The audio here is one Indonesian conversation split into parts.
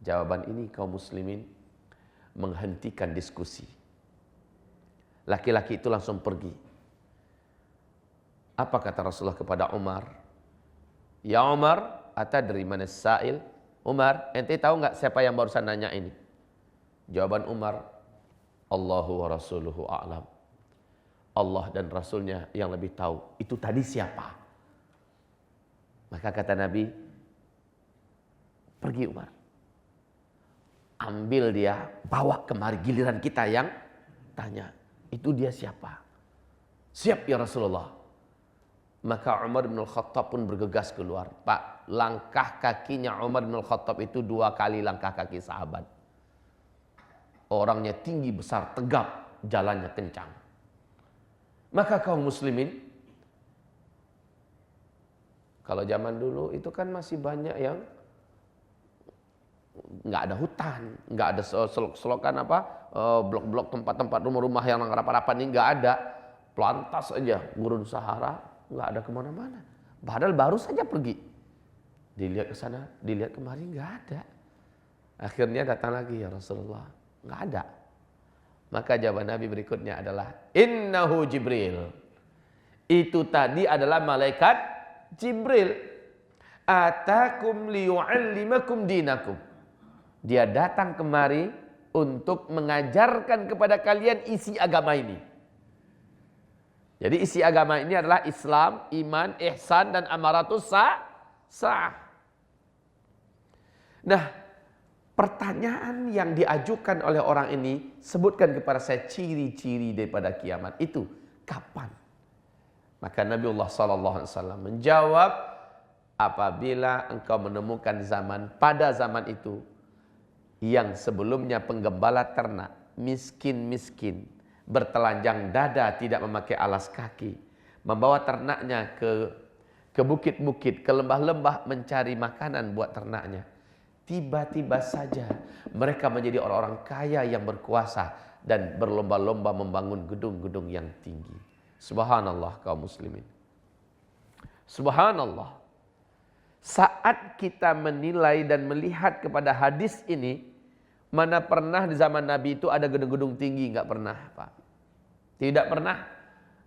Jawaban ini kaum muslimin menghentikan diskusi. Laki-laki itu langsung pergi. Apa kata Rasulullah kepada Umar? Ya Umar, atadri manas sa'il? Umar, ente tahu nggak siapa yang barusan nanya ini? Jawaban Umar, Allahu wa rasuluhu a'lam. Allah dan Rasulnya yang lebih tahu. Itu tadi siapa? Maka kata Nabi, pergi Umar. Ambil dia, bawa kemari, giliran kita yang tanya. Itu dia siapa? Siap ya Rasulullah. Maka Umar bin Al-Khattab pun bergegas keluar. Pak, langkah kakinya Umar bin Al-Khattab itu 2 kali langkah kaki sahabat. Orangnya tinggi, besar, tegap, jalannya kencang. Maka kaum muslimin, kalau zaman dulu itu kan masih banyak yang nggak ada hutan, nggak ada selokan blok-blok tempat-tempat rumah-rumah yang rapat-rapat ini nggak ada. Plantas aja, gurun Sahara, nggak ada kemana-mana. Padahal baru saja pergi. Dilihat ke sana, dilihat kemari, nggak ada. Akhirnya datang lagi, ya Rasulullah, nggak ada. Maka jawaban Nabi berikutnya adalah, Innahu Jibril. Itu tadi adalah malaikat Jibril. Atakum liyu'allimakum dinakum. Dia datang kemari untuk mengajarkan kepada kalian isi agama ini. Jadi isi agama ini adalah Islam, iman, ihsan, dan amaratus sa'ah. Nah, pertanyaan yang diajukan oleh orang ini, sebutkan kepada saya ciri-ciri daripada kiamat itu kapan? Maka Nabiullah SAW menjawab, apabila engkau menemukan zaman pada zaman itu yang sebelumnya penggembala ternak, miskin-miskin, bertelanjang dada, tidak memakai alas kaki, membawa ternaknya ke bukit-bukit, ke lembah-lembah mencari makanan buat ternaknya. Tiba-tiba saja mereka menjadi orang-orang kaya yang berkuasa dan berlomba-lomba membangun gedung-gedung yang tinggi. Subhanallah kaum muslimin. Subhanallah. Saat kita menilai dan melihat kepada hadis ini, mana pernah di zaman Nabi itu ada gedung-gedung tinggi? Enggak pernah, Pak. Tidak pernah.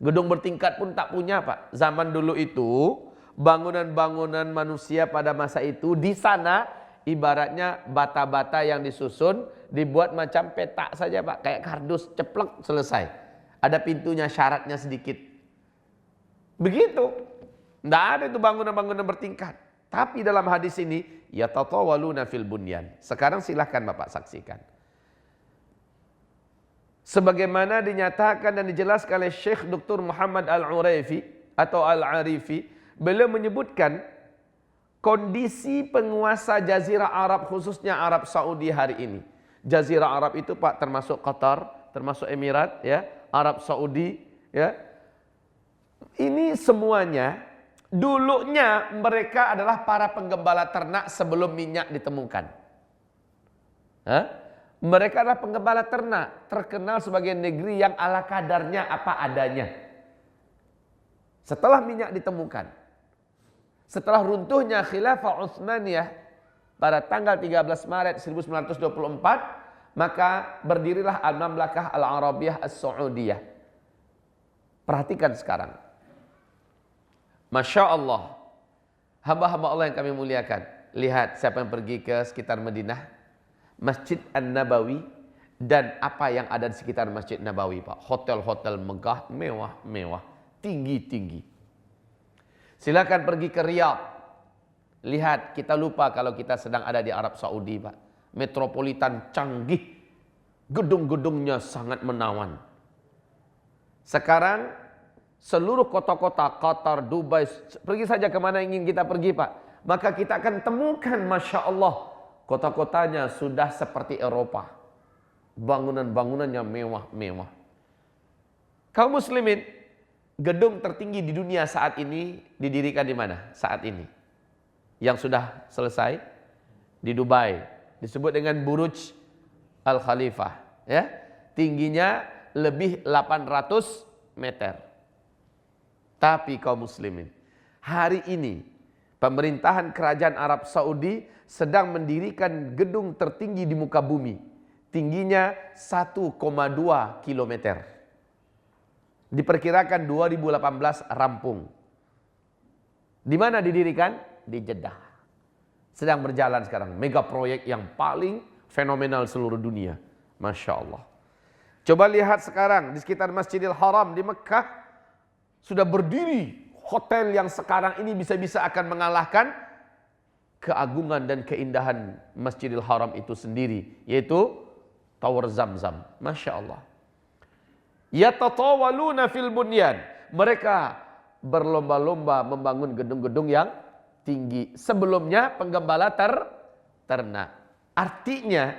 Gedung bertingkat pun tak punya, Pak. Zaman dulu itu, bangunan-bangunan manusia pada masa itu di sana ibaratnya bata-bata yang disusun dibuat macam petak saja, Pak. Kayak kardus, ceplek, selesai. Ada pintunya, syaratnya sedikit. Begitu. Tidak ada itu bangunan-bangunan bertingkat. Tapi dalam hadis ini, yatatawaluna fil bunyan. Sekarang silahkan Bapak saksikan. Sebagaimana dinyatakan dan dijelaskan oleh Syekh Dr. Muhammad Al-Uraifi atau Al-Arifi, beliau menyebutkan kondisi penguasa Jazirah Arab, khususnya Arab Saudi hari ini. Jazirah Arab itu Pak termasuk Qatar, termasuk Emirat, ya, Arab Saudi, ya. Ini semuanya dulunya mereka adalah para penggembala ternak sebelum minyak ditemukan. Mereka adalah penggembala ternak, terkenal sebagai negeri yang ala kadarnya apa adanya. Setelah minyak ditemukan, setelah runtuhnya Khilafah Utsmaniyah pada tanggal 13 Maret 1924, maka berdirilah Al-Mamlakah Al-Arabiyah As-Saudiyah. Perhatikan sekarang. Masya Allah, hamba-hamba Allah yang kami muliakan. Lihat siapa yang pergi ke sekitar Madinah, Masjid An-Nabawi, dan apa yang ada di sekitar Masjid Nabawi, Pak. Hotel-hotel megah, mewah-mewah, tinggi-tinggi. Silakan pergi ke Riyadh. Lihat, kita lupa kalau kita sedang ada di Arab Saudi, Pak. Metropolitan canggih, gedung-gedungnya sangat menawan. Sekarang seluruh kota-kota Qatar, Dubai, pergi saja kemana ingin kita pergi, Pak. Maka kita akan temukan, Masya Allah, kota-kotanya sudah seperti Eropa. Bangunan-bangunannya mewah-mewah. Kaum muslimin, gedung tertinggi di dunia saat ini didirikan di mana? Saat ini. Yang sudah selesai di Dubai. Disebut dengan Burj Al Khalifah. Ya. Tingginya lebih 800 meter. Tapi kaum muslimin, hari ini pemerintahan kerajaan Arab Saudi sedang mendirikan gedung tertinggi di muka bumi. Tingginya 1,2 kilometer. Diperkirakan 2018 rampung. Di mana didirikan? Di Jeddah. Sedang berjalan sekarang. Mega proyek yang paling fenomenal seluruh dunia. Masya Allah. Coba lihat sekarang di sekitar Masjidil Haram di Mekah. Sudah berdiri hotel yang sekarang ini bisa-bisa akan mengalahkan keagungan dan keindahan Masjidil Haram itu sendiri. Yaitu Tower Zamzam. Masya Allah. Yatatawaluna fil bunyan. Mereka berlomba-lomba membangun gedung-gedung yang tinggi. Sebelumnya penggembala ternak. Artinya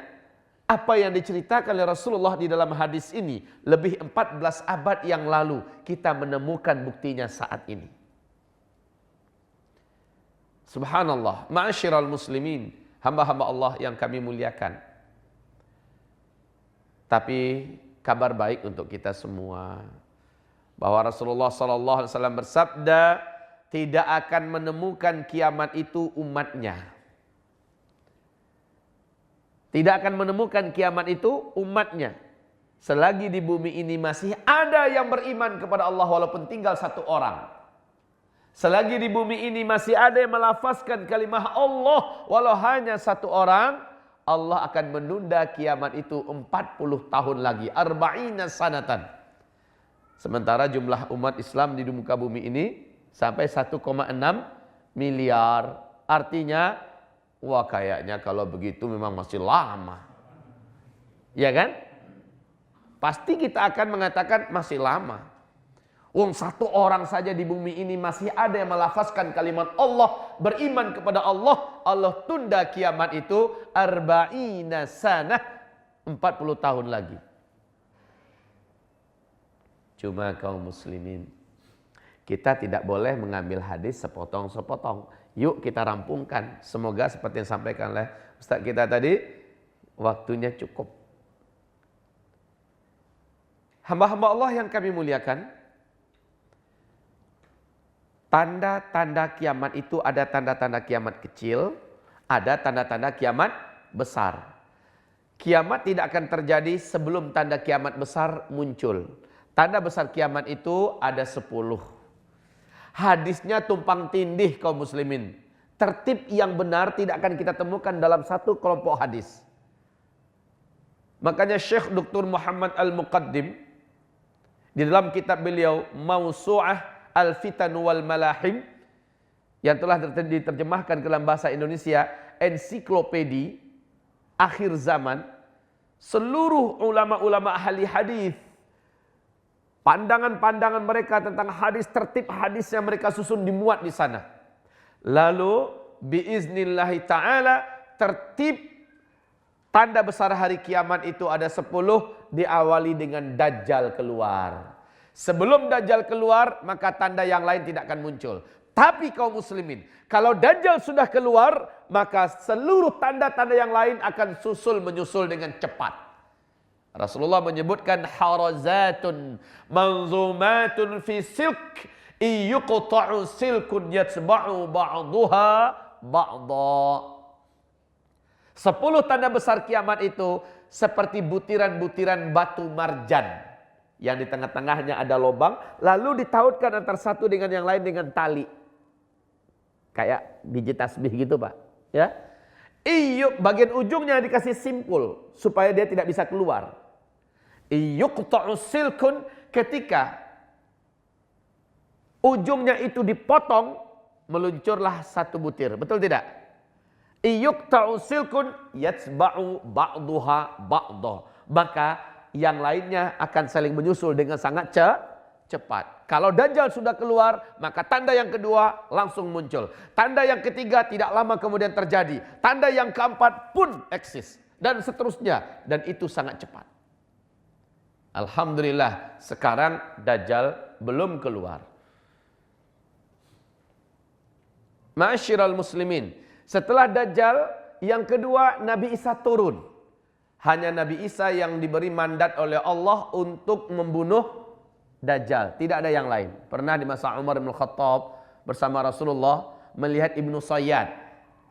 apa yang diceritakan oleh Rasulullah di dalam hadis ini lebih 14 abad yang lalu kita menemukan buktinya saat ini. Subhanallah, ma'asyiral muslimin, hamba-hamba Allah yang kami muliakan. Tapi kabar baik untuk kita semua bahwa Rasulullah SAW bersabda, tidak akan menemukan kiamat itu umatnya. Tidak akan menemukan kiamat itu umatnya. Selagi di bumi ini masih ada yang beriman kepada Allah walaupun tinggal satu orang. Selagi di bumi ini masih ada yang melafazkan kalimah Allah walau hanya satu orang, Allah akan menunda kiamat itu 40 tahun lagi. 40 sanatan. Sementara jumlah umat Islam di muka bumi ini sampai 1,6 miliar. Artinya, wah kayaknya kalau begitu memang masih lama. Ya kan? Pasti kita akan mengatakan masih lama. Wong satu orang saja di bumi ini masih ada yang melafazkan kalimat Allah, beriman kepada Allah, Allah tunda kiamat itu 40 sanah, 40 tahun lagi. Cuma kaum muslimin, kita tidak boleh mengambil hadis sepotong-sepotong. Yuk kita rampungkan. Semoga seperti yang disampaikan oleh Ustaz kita tadi, waktunya cukup. Hamba-hamba Allah yang kami muliakan, tanda-tanda kiamat itu ada tanda-tanda kiamat kecil, ada tanda-tanda kiamat besar. Kiamat tidak akan terjadi sebelum tanda kiamat besar muncul. Tanda besar kiamat itu ada 10. Hadisnya tumpang tindih kaum muslimin. Tertib yang benar tidak akan kita temukan dalam satu kelompok hadis. Makanya Syekh Dr. Muhammad Al-Muqaddim di dalam kitab beliau Mausu'ah Al-Fitan wal Malahim yang telah diterjemahkan ke dalam bahasa Indonesia, ensiklopedi akhir zaman, seluruh ulama-ulama ahli hadis, pandangan-pandangan mereka tentang hadis, tertib hadis yang mereka susun dimuat di sana. Lalu biiznillahi ta'ala tertib tanda besar hari kiamat itu ada 10, diawali dengan Dajjal keluar. Sebelum Dajjal keluar, maka tanda yang lain tidak akan muncul. Tapi kaum muslimin, kalau Dajjal sudah keluar, maka seluruh tanda-tanda yang lain akan menyusul dengan cepat. Rasulullah menyebutkan harazatun manzumatun fi silk iyuqta'u silkun yatba'u ba'duha ba'da. 10 tanda besar kiamat itu seperti butiran-butiran batu marjan yang di tengah-tengahnya ada lubang, lalu ditautkan antara satu dengan yang lain dengan tali. Kayak biji tasbih gitu, Pak. Ya. Bagian ujungnya dikasih simpul supaya dia tidak bisa keluar. Yuqta'u silkun, ketika ujungnya itu dipotong, meluncurlah satu butir. Betul tidak? Yuqta'u silkun yatsba'u ba'duha ba'da. Maka yang lainnya akan saling menyusul dengan sangat cepat. Kalau Dajjal sudah keluar, maka tanda yang kedua langsung muncul. Tanda yang ketiga tidak lama kemudian terjadi. Tanda yang keempat pun eksis. Dan seterusnya. Dan itu sangat cepat. Alhamdulillah, sekarang Dajjal belum keluar. Ma'asyiral muslimin, setelah Dajjal, yang kedua Nabi Isa turun. Hanya Nabi Isa yang diberi mandat oleh Allah untuk membunuh Dajjal. Tidak ada yang lain. Pernah di masa Umar bin Khattab bersama Rasulullah, melihat Ibnu Sayyad.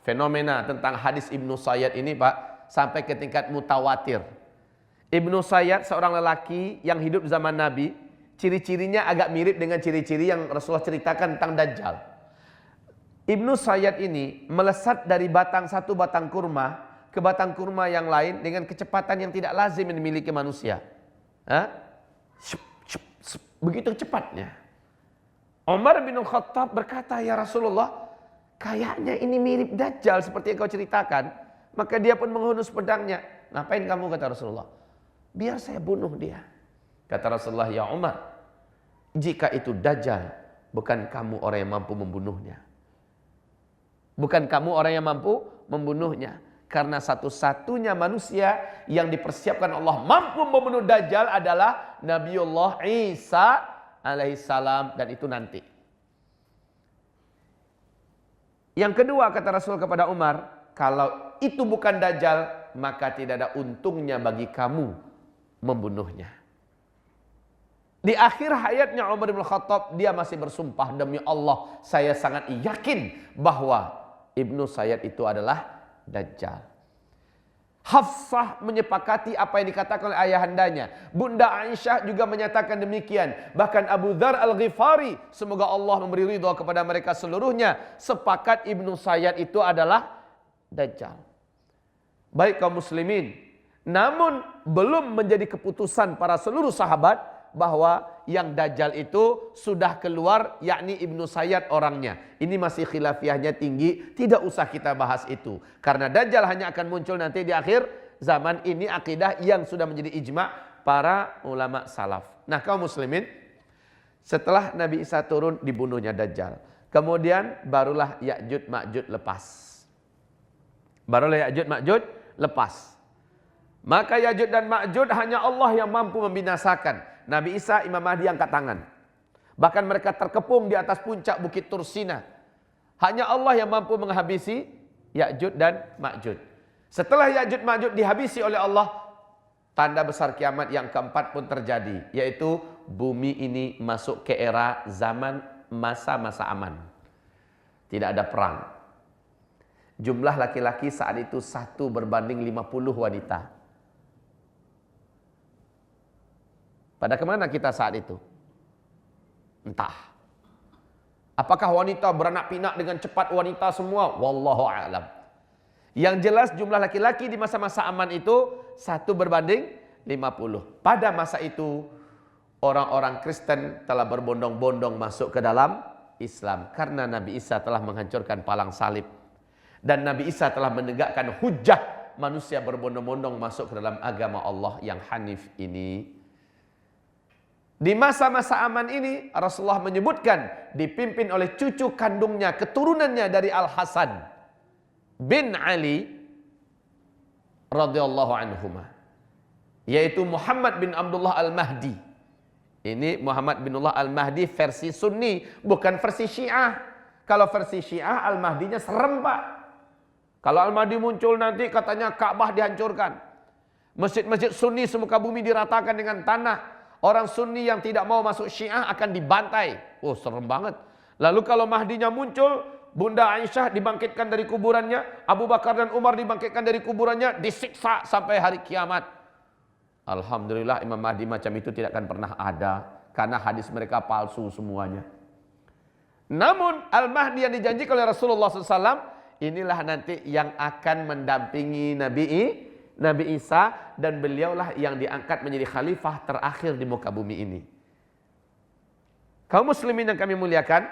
Fenomena tentang hadis Ibnu Sayyad ini Pak, sampai ke tingkat mutawatir. Ibnu Sayyad seorang lelaki yang hidup zaman Nabi, ciri-cirinya agak mirip dengan ciri-ciri yang Rasulullah ceritakan tentang Dajjal. Ibnu Sayyad ini melesat dari satu batang kurma ke batang kurma yang lain dengan kecepatan yang tidak lazim yang dimiliki manusia. Begitu cepatnya. Umar bin Khattab berkata, ya Rasulullah, kayaknya ini mirip Dajjal seperti yang kau ceritakan. Maka dia pun menghunus pedangnya. Ngapain kamu, kata Rasulullah? Biar saya bunuh dia. Kata Rasulullah, ya Umar, jika itu Dajjal, bukan kamu orang yang mampu membunuhnya. Bukan kamu orang yang mampu membunuhnya. Karena satu-satunya manusia yang dipersiapkan Allah mampu membunuh Dajjal adalah Nabiullah Isa alaihissalam, dan itu nanti. Yang kedua kata Rasul kepada Umar, kalau itu bukan Dajjal, maka tidak ada untungnya bagi kamu membunuhnya. Di akhir hayatnya Umar bin Khattab, dia masih bersumpah, demi Allah saya sangat yakin bahwa Ibnu Sayyad itu adalah Dajjal. Hafsah menyepakati apa yang dikatakan oleh ayahandanya. Bunda Aisyah juga menyatakan demikian. Bahkan Abu Dzar Al-Ghifari, semoga Allah memberi ridha kepada mereka seluruhnya, sepakat Ibnu Sayyad itu adalah Dajjal. Baik kaum muslimin, namun belum menjadi keputusan para seluruh sahabat bahwa yang Dajjal itu sudah keluar, yakni Ibnu Sayyad orangnya. Ini masih khilafiyahnya tinggi, tidak usah kita bahas itu. Karena Dajjal hanya akan muncul nanti di akhir zaman. Ini akidah yang sudah menjadi ijma' para ulama salaf. Nah kaum muslimin, setelah Nabi Isa turun, dibunuhnya Dajjal. Kemudian barulah Ya'juj Ma'juj lepas. Barulah Ya'juj Ma'juj lepas. Maka Ya'juj dan Ma'juj hanya Allah yang mampu membinasakan. Nabi Isa, Imam Mahdi angkat tangan. Bahkan mereka terkepung di atas puncak bukit Tursina. Hanya Allah yang mampu menghabisi Ya'juj dan Ma'juj. Setelah Ya'juj Ma'juj dihabisi oleh Allah, tanda besar kiamat yang keempat pun terjadi. Yaitu bumi ini masuk ke era zaman masa-masa aman. Tidak ada perang. Jumlah laki-laki saat itu 1 berbanding 50 wanita. Pada kemana kita saat itu? Entah. Apakah wanita beranak pinak dengan cepat wanita semua? Wallahu a'lam. Yang jelas jumlah laki-laki di masa-masa aman itu 1 berbanding 50. Pada masa itu orang-orang Kristen telah berbondong-bondong masuk ke dalam Islam. Karena Nabi Isa telah menghancurkan palang salib. Dan Nabi Isa telah menegakkan hujah manusia berbondong-bondong masuk ke dalam agama Allah yang hanif ini. Di masa-masa aman ini Rasulullah menyebutkan dipimpin oleh cucu kandungnya, keturunannya dari Al-Hasan bin Ali radhiyallahu anhuma, yaitu Muhammad bin Abdullah Al-Mahdi. Ini Muhammad bin Abdullah Al-Mahdi versi Sunni, bukan versi Syiah. Kalau versi Syiah Al-Mahdinya serem Pak. Kalau Al-Mahdi muncul nanti katanya Ka'bah dihancurkan, masjid-masjid Sunni semuka bumi diratakan dengan tanah. Orang Sunni yang tidak mau masuk Syiah akan dibantai. Oh serem banget. Lalu kalau Mahdinya muncul, Bunda Aisyah dibangkitkan dari kuburannya, Abu Bakar dan Umar dibangkitkan dari kuburannya, disiksa sampai hari kiamat. Alhamdulillah Imam Mahdi macam itu tidak akan pernah ada. Karena hadis mereka palsu semuanya. Namun Al-Mahdi yang dijanjikan oleh Rasulullah SAW, inilah nanti yang akan mendampingi Nabi Isa, dan beliaulah yang diangkat menjadi khalifah terakhir di muka bumi ini. Kaum muslimin yang kami muliakan,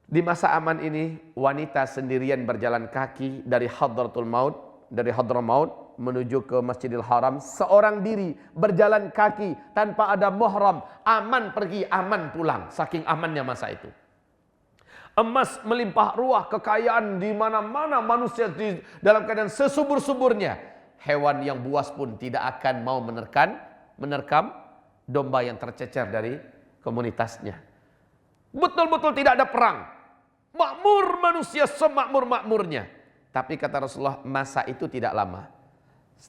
di masa aman ini wanita sendirian berjalan kaki dari Hadratul Maut, dari Hadramaut menuju ke Masjidil Haram, seorang diri berjalan kaki tanpa ada muhram, aman pergi, aman pulang, saking amannya masa itu. Emas melimpah ruah, kekayaan di mana-mana, manusia di dalam keadaan sesubur-suburnya. Hewan yang buas pun tidak akan mau menerkam domba yang tercecer dari komunitasnya. Betul-betul tidak ada perang. Makmur manusia semakmur-makmurnya. Tapi kata Rasulullah, masa itu tidak lama.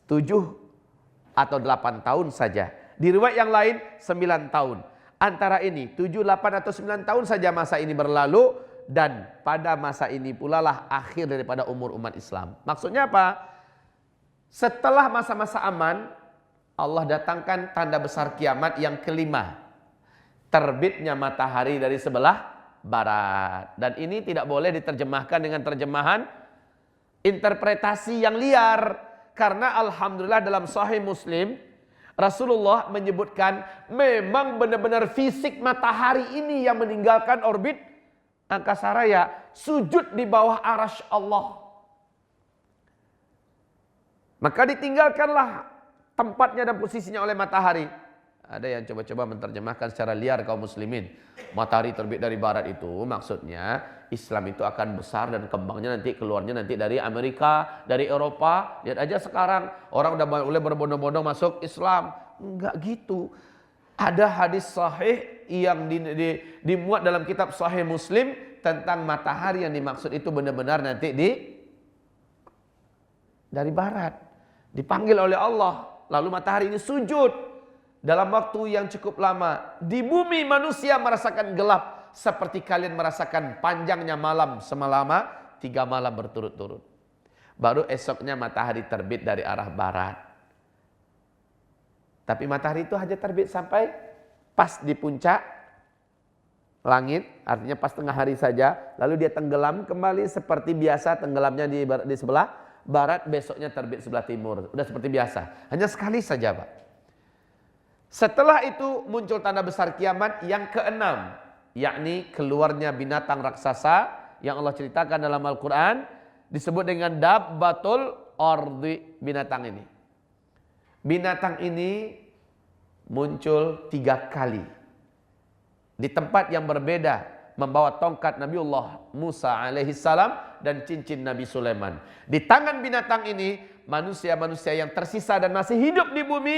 7 atau 8 tahun saja. Di riwayat yang lain 9 tahun. Antara ini 7, 8 atau 9 tahun saja masa ini berlalu, dan pada masa ini pula lah akhir daripada umur umat Islam. Maksudnya apa? Setelah masa-masa aman, Allah datangkan tanda besar kiamat yang kelima. Terbitnya matahari dari sebelah barat. Dan ini tidak boleh diterjemahkan dengan terjemahan interpretasi yang liar. Karena alhamdulillah dalam Sahih Muslim, Rasulullah menyebutkan memang benar-benar fisik matahari ini yang meninggalkan orbit angkasa raya, sujud di bawah arasy Allah. Maka ditinggalkanlah tempatnya dan posisinya oleh matahari. Ada yang coba-coba menerjemahkan secara liar kaum muslimin. Matahari terbit dari barat itu maksudnya Islam itu akan besar dan kembangnya nanti keluarnya nanti dari Amerika, dari Eropa. Lihat aja sekarang orang udah boleh berbondong-bondong masuk Islam. Enggak gitu. Ada hadis sahih yang dimuat dalam kitab Sahih Muslim tentang matahari yang dimaksud itu benar-benar nanti dari barat. Dipanggil oleh Allah. Lalu matahari ini sujud dalam waktu yang cukup lama. Di bumi manusia merasakan gelap seperti kalian merasakan panjangnya malam semalama 3 malam berturut-turut. Baru esoknya matahari terbit dari arah barat. Tapi matahari itu hanya terbit sampai pas di puncak langit, artinya pas tengah hari saja. Lalu dia tenggelam kembali seperti biasa tenggelamnya di sebelah barat, besoknya terbit sebelah timur. Udah seperti biasa. Hanya sekali saja, Pak. Setelah itu muncul tanda besar kiamat yang keenam, yakni keluarnya binatang raksasa yang Allah ceritakan dalam Al-Quran, disebut dengan dabbatul ardi. Binatang ini muncul 3 kali di tempat yang berbeda, membawa tongkat Nabiullah Musa alaihissalam dan cincin Nabi Sulaiman. Di tangan binatang ini manusia-manusia yang tersisa dan masih hidup di bumi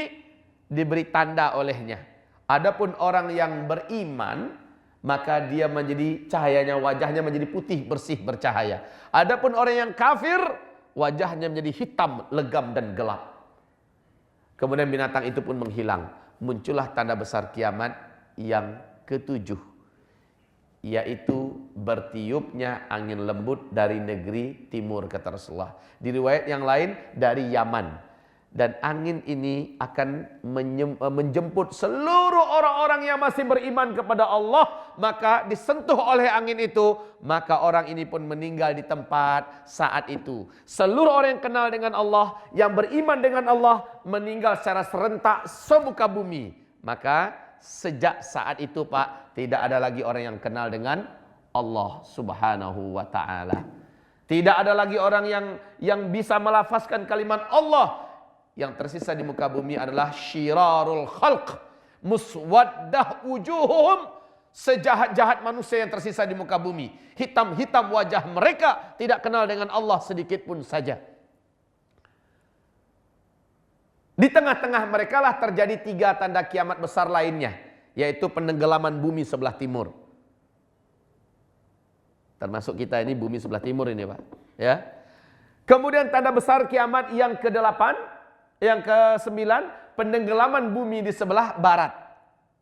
diberi tanda olehnya. Adapun orang yang beriman, maka dia menjadi cahayanya, wajahnya menjadi putih, bersih, bercahaya. Adapun orang yang kafir, wajahnya menjadi hitam, legam dan gelap. Kemudian binatang itu pun menghilang. Muncullah tanda besar kiamat yang ke-7, yaitu bertiupnya angin lembut dari negeri timur, kata Rasulullah. Di riwayat yang lain dari Yaman. Dan angin ini akan menjemput seluruh orang-orang yang masih beriman kepada Allah. Maka disentuh oleh angin itu, maka orang ini pun meninggal di tempat saat itu. Seluruh orang yang kenal dengan Allah, yang beriman dengan Allah, meninggal secara serentak semuka bumi. Maka sejak saat itu, Pak, tidak ada lagi orang yang kenal dengan Allah Subhanahu wa ta'ala. Tidak ada lagi orang yang bisa melafazkan kalimat Allah. Yang tersisa di muka bumi adalah syirarul khalq, muswaddah wujuhum, sejahat-jahat manusia yang tersisa di muka bumi. Hitam-hitam wajah mereka, tidak kenal dengan Allah sedikit pun saja. Di tengah-tengah mereka lah terjadi 3 tanda kiamat besar lainnya, yaitu penenggelaman bumi sebelah timur. Termasuk kita ini bumi sebelah timur ini, Pak. Ya. Kemudian tanda besar kiamat yang ke-8, yang ke-9, penenggelaman bumi di sebelah barat.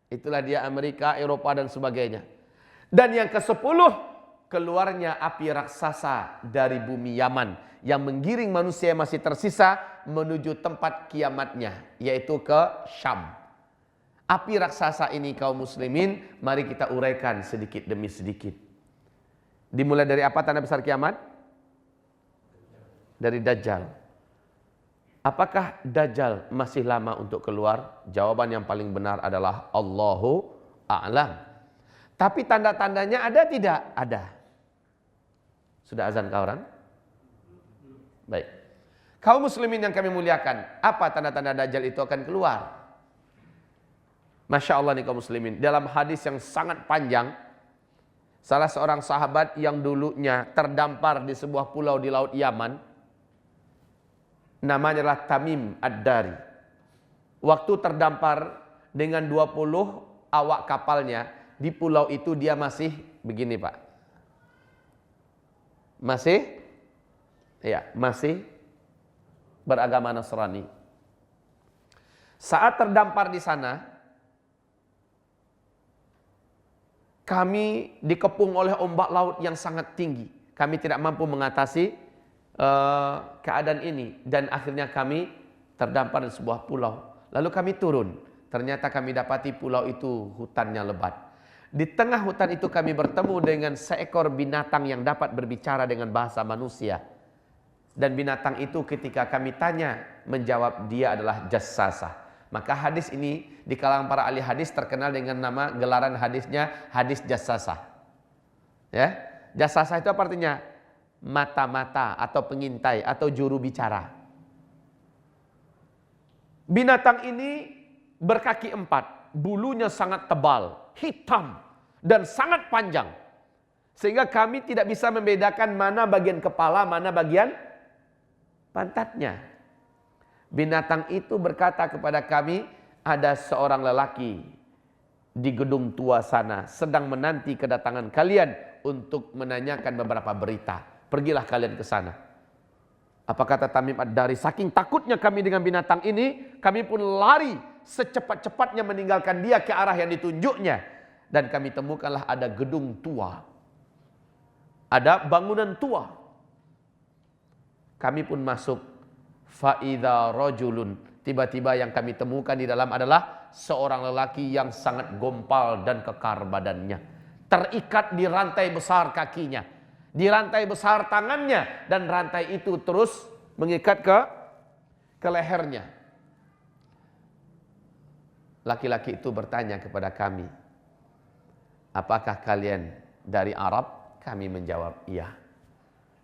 Itulah dia Amerika, Eropa dan sebagainya. Dan yang ke-10, keluarnya api raksasa dari bumi Yaman yang menggiring manusia yang masih tersisa menuju tempat kiamatnya, yaitu ke Syam. Api raksasa ini kaum muslimin, mari kita uraikan sedikit demi sedikit. Dimulai dari apa tanda besar kiamat? Dari Dajjal. Apakah Dajjal masih lama untuk keluar? Jawaban yang paling benar adalah Allahu a'lam. Tapi tanda-tandanya ada tidak? Ada. Sudah azan kah orang? Baik. Kaum muslimin yang kami muliakan, apa tanda-tanda Dajjal itu akan keluar? Masya Allah nih kaum muslimin. Dalam hadis yang sangat panjang, salah seorang sahabat yang dulunya terdampar di sebuah pulau di laut Yaman, namanya adalah Tamim Ad-Dari. Waktu terdampar dengan 20 awak kapalnya di pulau itu, dia masih begini, Pak. Masih beragama Nasrani. Saat terdampar di sana, kami dikepung oleh ombak laut yang sangat tinggi. Kami tidak mampu mengatasi keadaan ini. Dan akhirnya kami terdampar di sebuah pulau. Lalu kami turun. Ternyata kami dapati pulau itu hutannya lebat. Di tengah hutan itu kami bertemu dengan seekor binatang yang dapat berbicara dengan bahasa manusia. Dan binatang itu ketika kami tanya, menjawab dia adalah jassasah. Maka hadis ini di kalangan para ahli hadis terkenal dengan nama gelaran hadisnya hadis jassasah. Ya, jassasah itu apa artinya? Mata-mata atau pengintai atau juru bicara. Binatang ini berkaki 4, bulunya sangat tebal, hitam dan sangat panjang. Sehingga kami tidak bisa membedakan mana bagian kepala, mana bagian pantatnya. Binatang itu berkata kepada kami, ada seorang lelaki di gedung tua sana sedang menanti kedatangan kalian untuk menanyakan beberapa berita. Pergilah kalian ke sana. Apa kata Tamim Ad-Dari? Saking takutnya kami dengan binatang ini, kami pun lari secepat-cepatnya meninggalkan dia ke arah yang ditunjuknya. Dan kami temukanlah ada gedung tua. Ada bangunan tua. Kami pun masuk. Fa'idha rajulun. Tiba-tiba yang kami temukan di dalam adalah seorang lelaki yang sangat gompal dan kekar badannya. Terikat di rantai besar kakinya. Di rantai besar tangannya. Dan rantai itu terus mengikat ke lehernya. Laki-laki itu bertanya kepada kami, apakah kalian dari Arab? Kami menjawab, iya.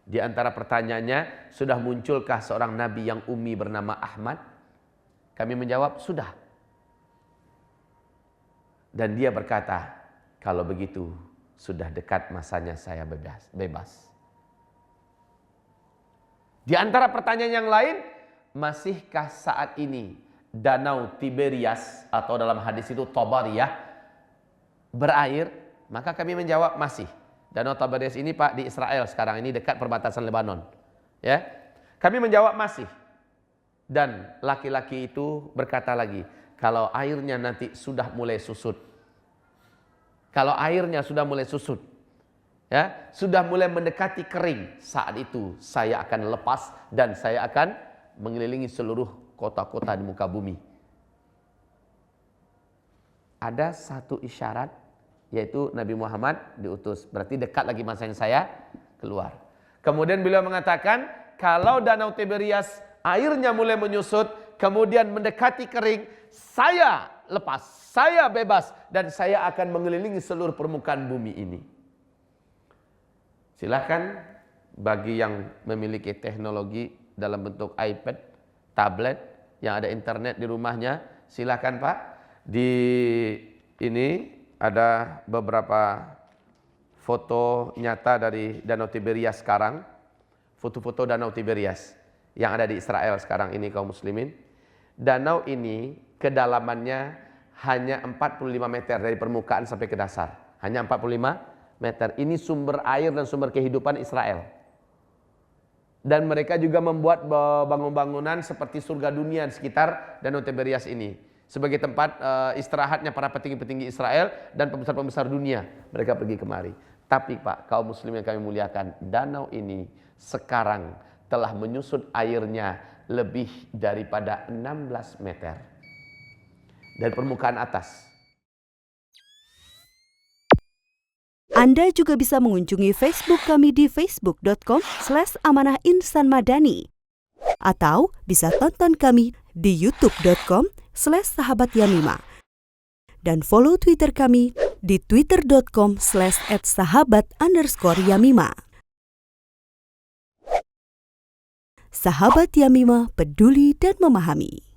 Di antara pertanyaannya, sudah munculkah seorang nabi yang ummi bernama Ahmad? Kami menjawab, sudah. Dan dia berkata, kalau begitu sudah dekat masanya saya bebas. Di antara pertanyaan yang lain, masihkah saat ini Danau Tiberias atau dalam hadis itu Tabariyah berair? Maka kami menjawab, masih. Danau Tiberias ini Pak di Israel sekarang ini dekat perbatasan Lebanon. Ya, kami menjawab masih. Dan laki-laki itu berkata lagi, kalau airnya nanti sudah mulai susut, kalau airnya sudah mulai susut, ya, sudah mulai mendekati kering, saat itu saya akan lepas dan saya akan mengelilingi seluruh kota-kota di muka bumi. Ada satu isyarat, yaitu Nabi Muhammad diutus. Berarti dekat lagi masa yang saya keluar. Kemudian beliau mengatakan, kalau Danau Tiberias airnya mulai menyusut, kemudian mendekati kering, saya lepas, saya bebas, dan saya akan mengelilingi seluruh permukaan bumi ini. Silahkan bagi yang memiliki teknologi dalam bentuk iPad, tablet, yang ada internet di rumahnya, silahkan Pak. Di ini ada beberapa foto nyata dari Danau Tiberias sekarang. Foto-foto Danau Tiberias yang ada di Israel sekarang ini kaum muslimin. Danau ini kedalamannya hanya 45 meter dari permukaan sampai ke dasar. Hanya 45 meter. Ini sumber air dan sumber kehidupan Israel. Dan mereka juga membuat bangunan-bangunan seperti surga dunia di sekitar Danau Tiberias ini. Sebagai tempat istirahatnya para petinggi-petinggi Israel dan pembesar-pembesar dunia. Mereka pergi kemari. Tapi Pak, kaum muslim yang kami muliakan, danau ini sekarang telah menyusut airnya lebih daripada 16 meter. Dari permukaan atas. Anda juga bisa mengunjungi Facebook kami di facebook.com/amanahinsanmadani. Atau bisa tonton kami di youtube.com/sahabatyamima. Dan follow Twitter kami di twitter.com/@sahabat_yamima. Sahabat Yamima peduli dan memahami.